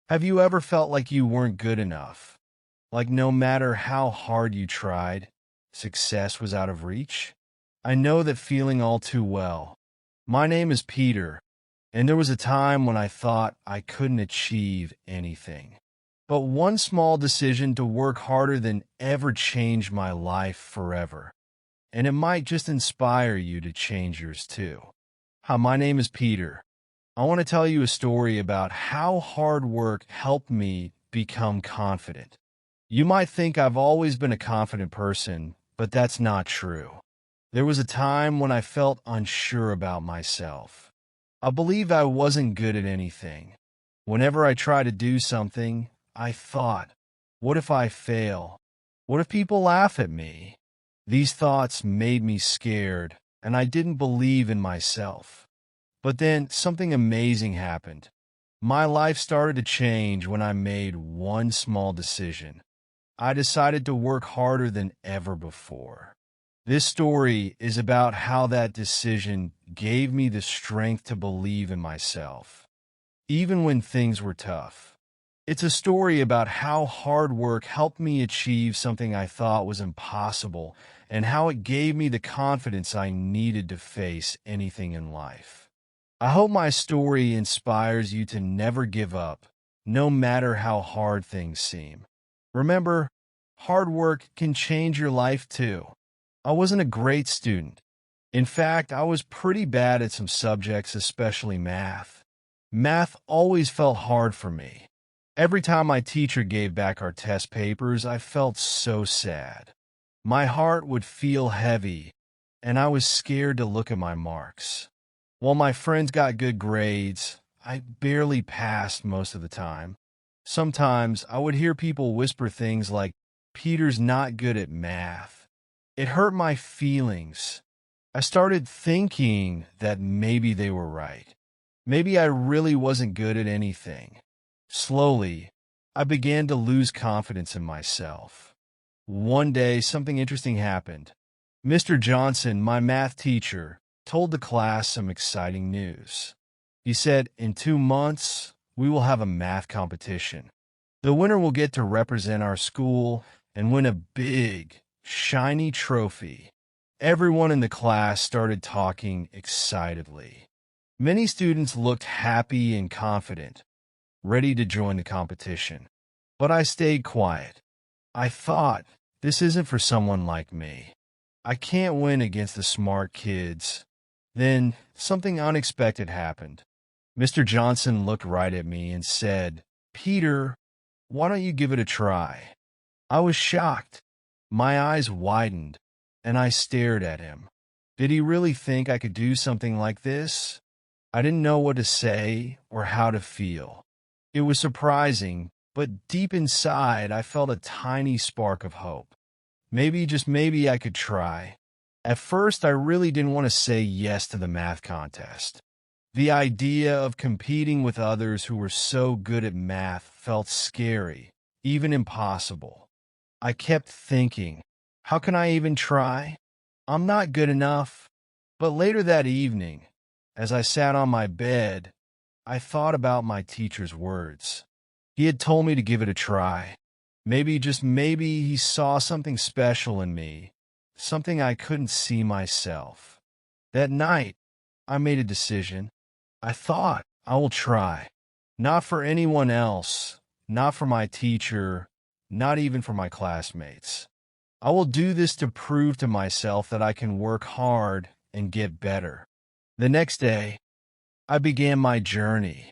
Have you ever felt like you weren't good enough? Like no matter how hard you tried, success was out of reach? I know that feeling all too well. My name is Peter, and there was a time when I thought I couldn't achieve anything. But one small decision to work harder than ever changed my life forever. And it might just inspire you to change yours too. Hi, my name is Peter. I want to tell you a story about how hard work helped me become confident. You might think I've always been a confident person, but that's not true. There was a time when I felt unsure about myself. I believed I wasn't good at anything. Whenever I tried to do something, I thought, what if I fail? What if people laugh at me? These thoughts made me scared, and I didn't believe in myself. But then something amazing happened. My life started to change when I made one small decision. I decided to work harder than ever before. This story is about how that decision gave me the strength to believe in myself, even when things were tough. It's a story about how hard work helped me achieve something I thought was impossible and how it gave me the confidence I needed to face anything in life. I hope my story inspires you to never give up, no matter how hard things seem. Remember, hard work can change your life too. I wasn't a great student. In fact, I was pretty bad at some subjects, especially math. Math always felt hard for me. Every time my teacher gave back our test papers, I felt so sad. My heart would feel heavy, and I was scared to look at my marks. While my friends got good grades, I barely passed most of the time. Sometimes I would hear people whisper things like, Peter's not good at math. It hurt my feelings. I started thinking that maybe they were right. Maybe I really wasn't good at anything. Slowly, I began to lose confidence in myself. One day, something interesting happened. Mr. Johnson, my math teacher, told the class some exciting news. He said, in 2 months, we will have a math competition. The winner will get to represent our school and win a big, shiny trophy. Everyone in the class started talking excitedly. Many students looked happy and confident, ready to join the competition. But I stayed quiet. I thought, this isn't for someone like me. I can't win against the smart kids. Then something unexpected happened. Mr. Johnson looked right at me and said, Peter, why don't you give it a try? I was shocked. My eyes widened, and I stared at him. Did he really think I could do something like this? I didn't know what to say or how to feel. It was surprising, but deep inside I felt a tiny spark of hope. Maybe, just maybe, I could try. At first, I really didn't want to say yes to the math contest. The idea of competing with others who were so good at math felt scary, even impossible. I kept thinking, how can I even try? I'm not good enough. But later that evening, as I sat on my bed, I thought about my teacher's words. He had told me to give it a try. Maybe, just maybe, he saw something special in me, something I couldn't see myself. That night, I made a decision. I thought, I will try. Not for anyone else, not for my teacher, not even for my classmates. I will do this to prove to myself that I can work hard and get better. The next day, I began my journey.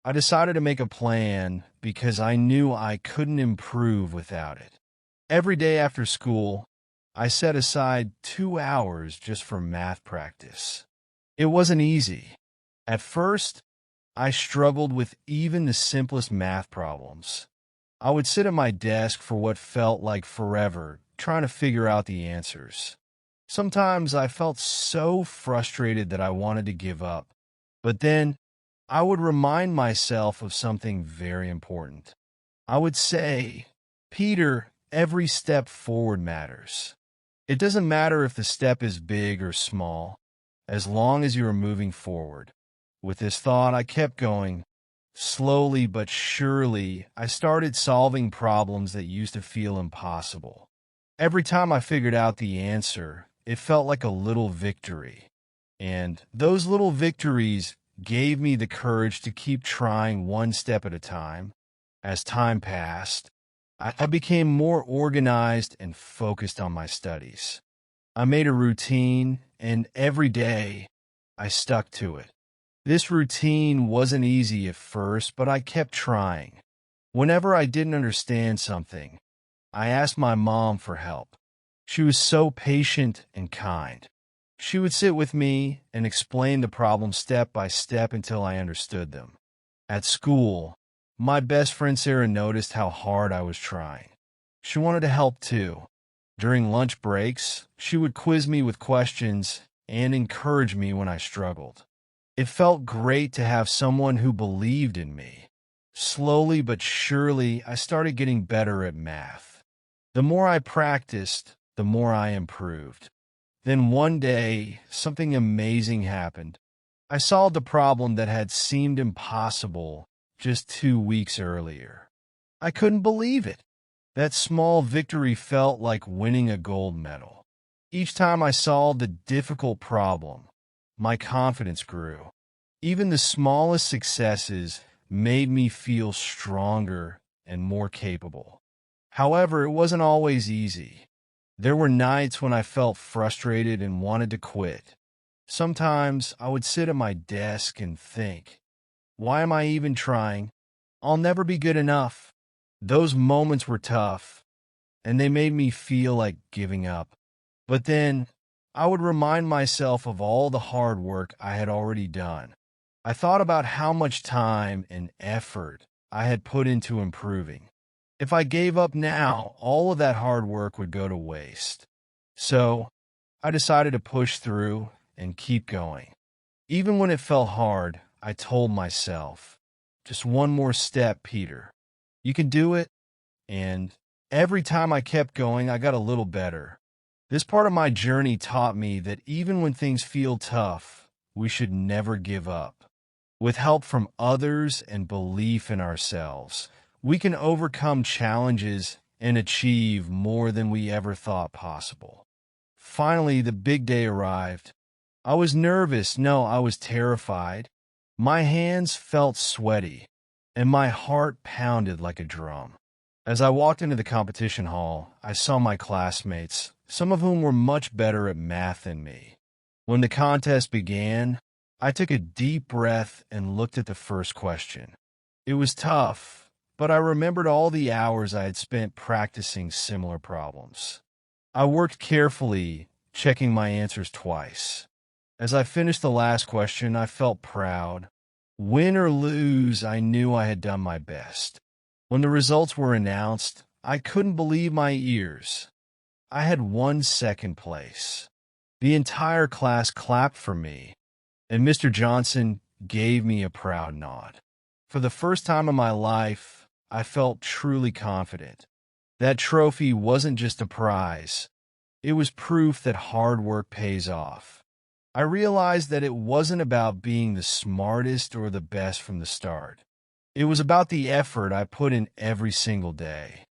I decided to make a plan because I knew I couldn't improve without it. Every day after school, I set aside 2 hours just for math practice. It wasn't easy. At first, I struggled with even the simplest math problems. I would sit at my desk for what felt like forever, trying to figure out the answers. Sometimes I felt so frustrated that I wanted to give up. But then, I would remind myself of something very important. I would say, Peter, every step forward matters. It doesn't matter if the step is big or small, as long as you are moving forward. With this thought, I kept going. Slowly but surely, I started solving problems that used to feel impossible. Every time I figured out the answer, it felt like a little victory. And those little victories gave me the courage to keep trying one step at a time. As time passed, I became more organized and focused on my studies. I made a routine, and every day I stuck to it. This routine wasn't easy at first, but I kept trying. Whenever I didn't understand something, I asked my mom for help. She was so patient and kind. She would sit with me and explain the problem step by step until I understood them. At school, my best friend Sarah noticed how hard I was trying. She wanted to help too. During lunch breaks, she would quiz me with questions and encourage me when I struggled. It felt great to have someone who believed in me. Slowly but surely, I started getting better at math. The more I practiced, the more I improved. Then one day, something amazing happened. I solved a problem that had seemed impossible just 2 weeks earlier. I couldn't believe it. That small victory felt like winning a gold medal. Each time I solved a difficult problem, my confidence grew. Even the smallest successes made me feel stronger and more capable. However, it wasn't always easy. There were nights when I felt frustrated and wanted to quit. Sometimes I would sit at my desk and think, why am I even trying? I'll never be good enough. Those moments were tough, and they made me feel like giving up. But then, I would remind myself of all the hard work I had already done. I thought about how much time and effort I had put into improving. If I gave up now, all of that hard work would go to waste. So, I decided to push through and keep going. Even when it felt hard, I told myself, just one more step, Peter. You can do it. And every time I kept going, I got a little better. This part of my journey taught me that even when things feel tough, we should never give up. With help from others and belief in ourselves, we can overcome challenges and achieve more than we ever thought possible. Finally, the big day arrived. I was nervous. No, I was terrified. My hands felt sweaty, and my heart pounded like a drum. As I walked into the competition hall, I saw my classmates, some of whom were much better at math than me. When the contest began, I took a deep breath and looked at the first question. It was tough, but I remembered all the hours I had spent practicing similar problems. I worked carefully, checking my answers twice. As I finished the last question, I felt proud. Win or lose, I knew I had done my best. When the results were announced, I couldn't believe my ears. I had won second place. The entire class clapped for me, and Mr. Johnson gave me a proud nod. For the first time in my life, I felt truly confident. That trophy wasn't just a prize. It was proof that hard work pays off. I realized that it wasn't about being the smartest or the best from the start. It was about the effort I put in every single day.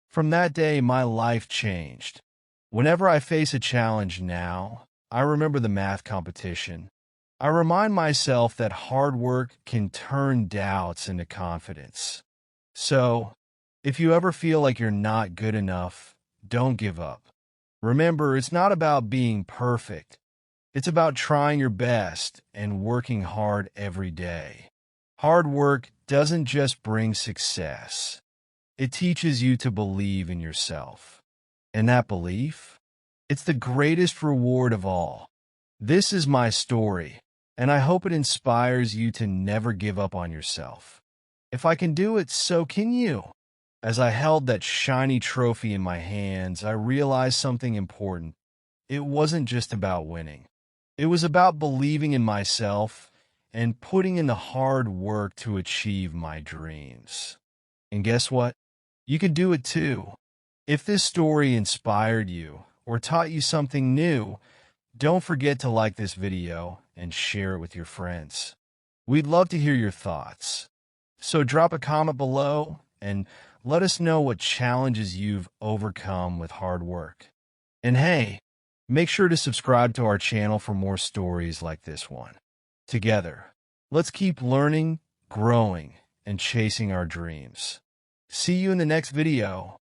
From that day, my life changed. Whenever I face a challenge now, I remember the math competition. I remind myself that hard work can turn doubts into confidence. So, if you ever feel like you're not good enough, don't give up. Remember, it's not about being perfect. It's about trying your best and working hard every day. Hard work doesn't just bring success. It teaches you to believe in yourself. And that belief, it's the greatest reward of all. This is my story, and I hope it inspires you to never give up on yourself. If I can do it, so can you. As I held that shiny trophy in my hands, I realized something important. It wasn't just about winning. It was about believing in myself and putting in the hard work to achieve my dreams. And guess what? You can do it too. If this story inspired you or taught you something new, don't forget to like this video and share it with your friends. We'd love to hear your thoughts. So drop a comment below and let us know what challenges you've overcome with hard work. And hey, make sure to subscribe to our channel for more stories like this one. Together, let's keep learning, growing, and chasing our dreams. See you in the next video.